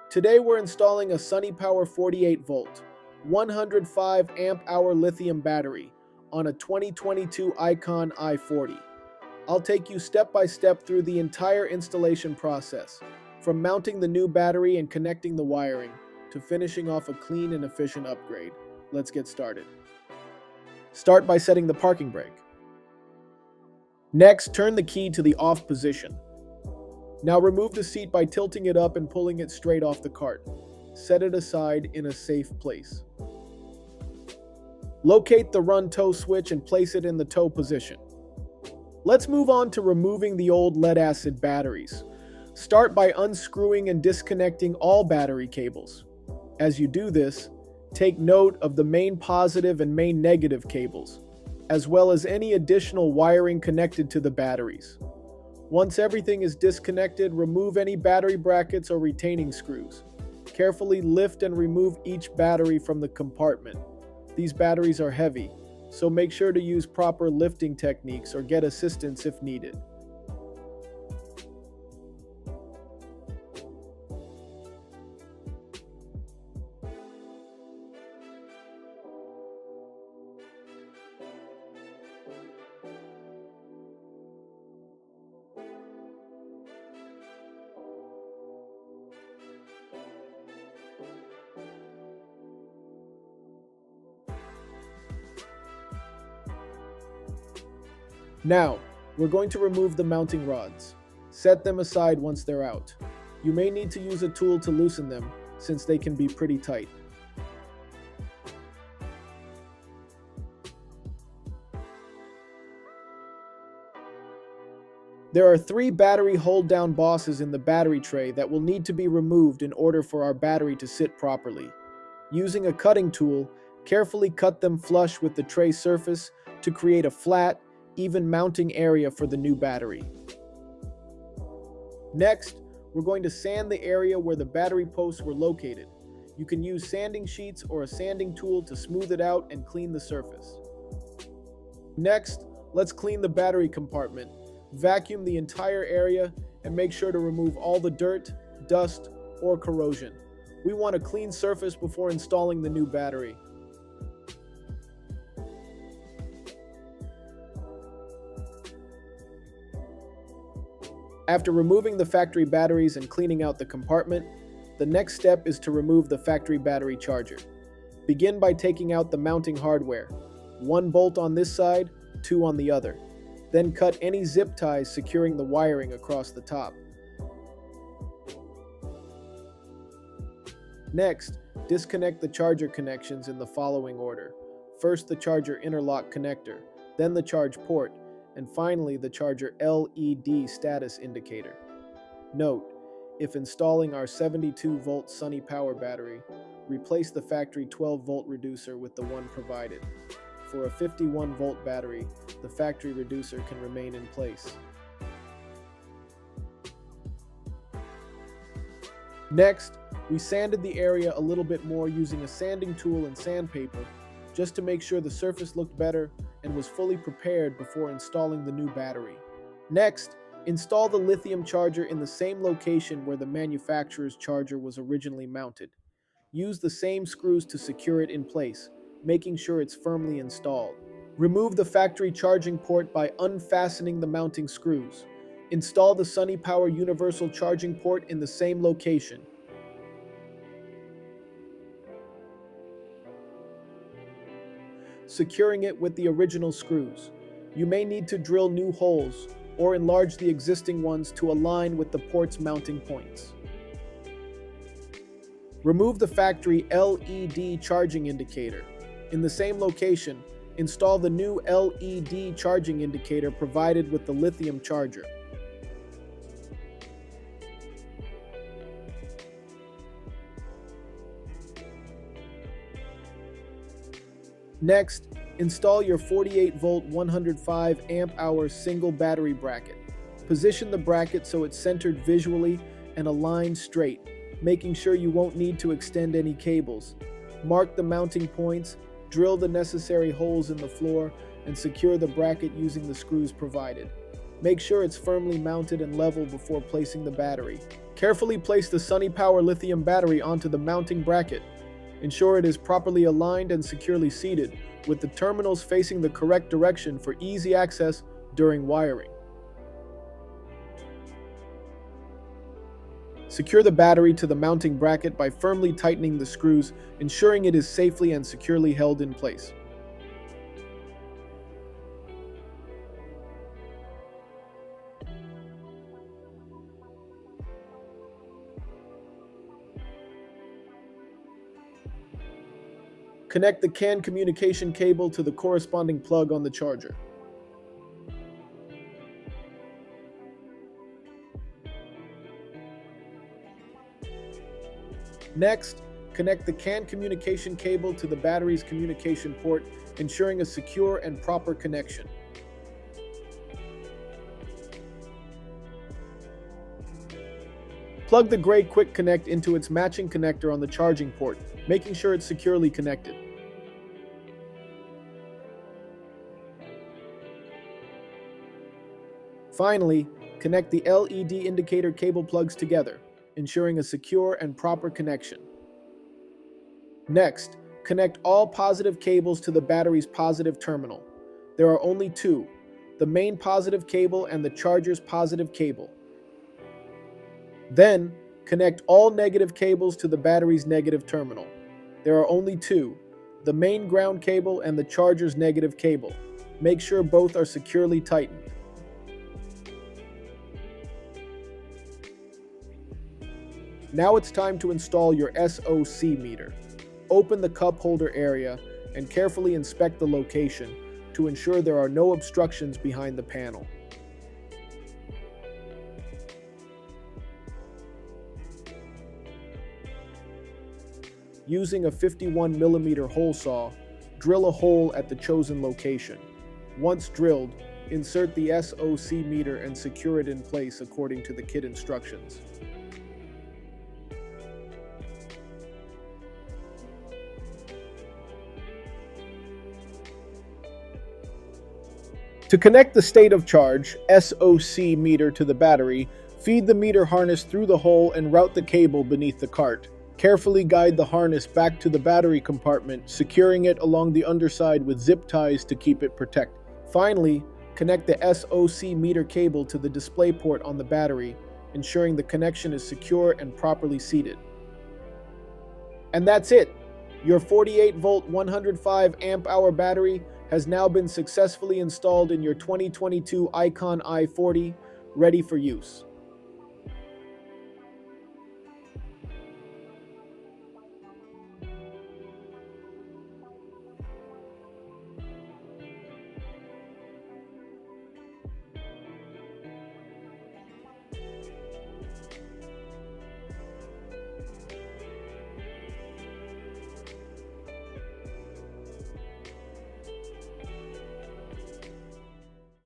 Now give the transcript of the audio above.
Today we're installing a Sonny Power 48 volt, 105 amp hour lithium battery on a 2022 Icon i40. I'll take you step by step through the entire installation process, from mounting the new battery and connecting the wiring, to finishing off a clean and efficient upgrade. Let's get started. Start by setting the parking brake. Next, turn the key to the off position. Now remove the seat by tilting it up and pulling it straight off the cart. Set it aside in a safe place. Locate the run tow switch and place it in the tow position. Let's move on to removing the old lead-acid batteries. Start by unscrewing and disconnecting all battery cables. As you do this, take note of the main positive and main negative cables, as well as any additional wiring connected to the batteries. Once everything is disconnected, remove any battery brackets or retaining screws. Carefully lift and remove each battery from the compartment. These batteries are heavy, so make sure to use proper lifting techniques or get assistance if needed. Now, we're going to remove the mounting rods. Set them aside once they're out. You may need to use a tool to loosen them, since they can be pretty tight. There are 3 battery hold-down bosses in the battery tray that will need to be removed in order for our battery to sit properly. Using a cutting tool, carefully cut them flush with the tray surface to create a flat, even mounting area for the new battery. Next, we're going to sand the area where the battery posts were located. You can use sanding sheets or a sanding tool to smooth it out and clean the surface. Next, let's clean the battery compartment. Vacuum the entire area and make sure to remove all the dirt, dust, or corrosion. We want a clean surface before installing the new battery. After removing the factory batteries and cleaning out the compartment, the next step is to remove the factory battery charger. Begin by taking out the mounting hardware, 1 bolt on this side, 2 on the other. Then cut any zip ties securing the wiring across the top. Next, disconnect the charger connections in the following order. First the charger interlock connector, then the charge port, and finally the charger LED status indicator. Note, if installing our 72-volt Sonny Power battery, replace the factory 12-volt reducer with the one provided. For a 51-volt battery, the factory reducer can remain in place. Next, we sanded the area a little bit more using a sanding tool and sandpaper, just to make sure the surface looked better and was fully prepared before installing the new battery. Next, install the lithium charger in the same location where the manufacturer's charger was originally mounted. Use the same screws to secure it in place, making sure it's firmly installed. Remove the factory charging port by unfastening the mounting screws. Install the Sonny Power universal charging port in the same location. Securing it with the original screws. You may need to drill new holes or enlarge the existing ones to align with the port's mounting points. Remove the factory LED charging indicator. In the same location, install the new LED charging indicator provided with the lithium charger. Next, install your 48-volt 105 amp hour single battery bracket. Position the bracket so it's centered visually and aligned straight, making sure you won't need to extend any cables. Mark the mounting points, drill the necessary holes in the floor, and secure the bracket using the screws provided. Make sure it's firmly mounted and level before placing the battery. Carefully place the Sonny Power lithium battery onto the mounting bracket. Ensure it is properly aligned and securely seated, with the terminals facing the correct direction for easy access during wiring. Secure the battery to the mounting bracket by firmly tightening the screws, ensuring it is safely and securely held in place. Connect the CAN communication cable to the corresponding plug on the charger. Next, connect the CAN communication cable to the battery's communication port, ensuring a secure and proper connection. Plug the gray Quick Connect into its matching connector on the charging port, making sure it's securely connected. Finally, connect the LED indicator cable plugs together, ensuring a secure and proper connection. Next, connect all positive cables to the battery's positive terminal. There are only two, the main positive cable and the charger's positive cable. Then, connect all negative cables to the battery's negative terminal. There are only two, the main ground cable and the charger's negative cable. Make sure both are securely tightened. Now it's time to install your SOC meter. Open the cup holder area and carefully inspect the location to ensure there are no obstructions behind the panel. Using a 51mm hole saw, drill a hole at the chosen location. Once drilled, insert the SOC meter and secure it in place according to the kit instructions. To connect the state of charge (SOC) meter to the battery, feed the meter harness through the hole and route the cable beneath the cart. Carefully guide the harness back to the battery compartment, securing it along the underside with zip ties to keep it protected. Finally, connect the SOC meter cable to the display port on the battery, ensuring the connection is secure and properly seated. And that's it! Your 48V 105Ah battery has now been successfully installed in your 2022 i40, ready for use.